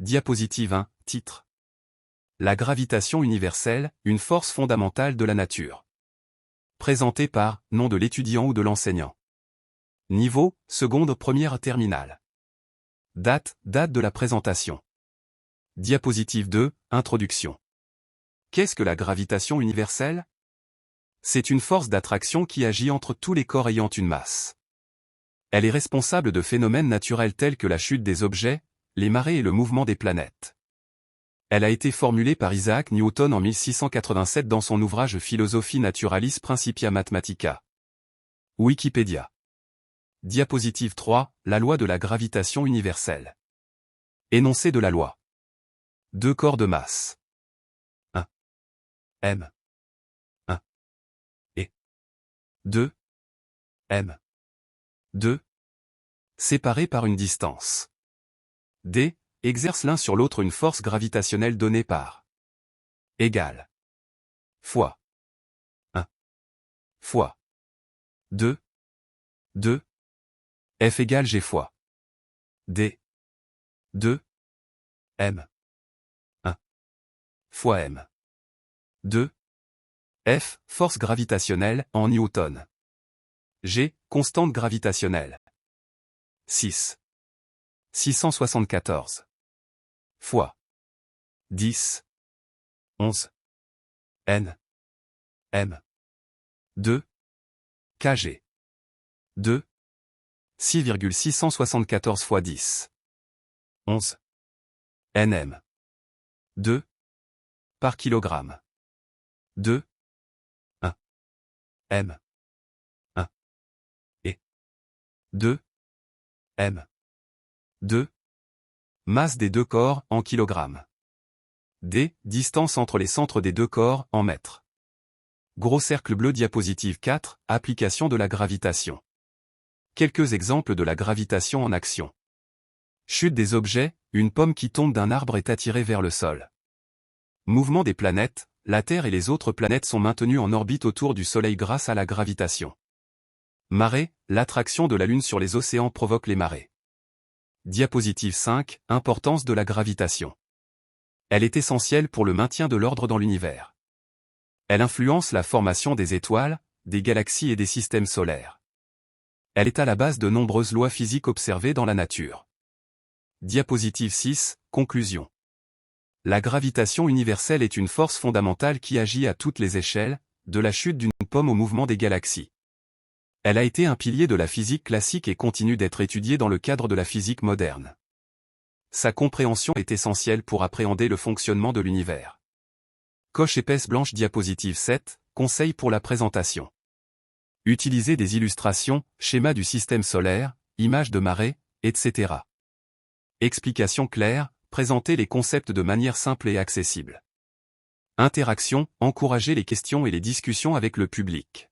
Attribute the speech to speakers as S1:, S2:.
S1: Diapositive 1, titre. La gravitation universelle, une force fondamentale de la nature. Présenté par, nom de l'étudiant ou de l'enseignant. Niveau, seconde première terminale. Date de la présentation. Diapositive 2, introduction. Qu'est-ce que la gravitation universelle? C'est une force d'attraction qui agit entre tous les corps ayant une masse. Elle est responsable de phénomènes naturels tels que la chute des objets, les marées et le mouvement des planètes. Elle a été formulée par Isaac Newton en 1687 dans son ouvrage Philosophie Naturalis Principia Mathematica. Wikipédia. Diapositive 3, la loi de la gravitation universelle. Énoncé de la loi. Deux corps de masse. 1. M. 1. Et 2. M. 2. Séparés par une distance. D. Exercent l'un sur l'autre une force gravitationnelle donnée par égale fois 1 fois 2 F égale G fois D 2 M 1 fois M 2 F, force gravitationnelle en Newton. G, constante gravitationnelle. 674 fois 10 11 N M 2 kg 2 6,674 fois 10 11 Nm 2 par kilogramme 2 1 M 1 et 2 M 2 masse des deux corps en kilogrammes. D. Distance entre les centres des deux corps en mètres. Gros cercle bleu. Diapositive 4, application de la gravitation. Quelques exemples de la gravitation en action. Chute des objets, une pomme qui tombe d'un arbre est attirée vers le sol. Mouvement des planètes, la Terre et les autres planètes sont maintenues en orbite autour du Soleil grâce à la gravitation. Marée, l'attraction de la Lune sur les océans provoque les marées. Diapositive 5, importance de la gravitation. Elle est essentielle pour le maintien de l'ordre dans l'univers. Elle influence la formation des étoiles, des galaxies et des systèmes solaires. Elle est à la base de nombreuses lois physiques observées dans la nature. Diapositive 6, conclusion. La gravitation universelle est une force fondamentale qui agit à toutes les échelles, de la chute d'une pomme au mouvement des galaxies. Elle a été un pilier de la physique classique et continue d'être étudiée dans le cadre de la physique moderne. Sa compréhension est essentielle pour appréhender le fonctionnement de l'univers. Coche épaisse blanche. Diapositive 7, conseils pour la présentation. Utilisez des illustrations, schémas du système solaire, images de marée, etc. Explication claire, présentez les concepts de manière simple et accessible. Interaction, encouragez les questions et les discussions avec le public.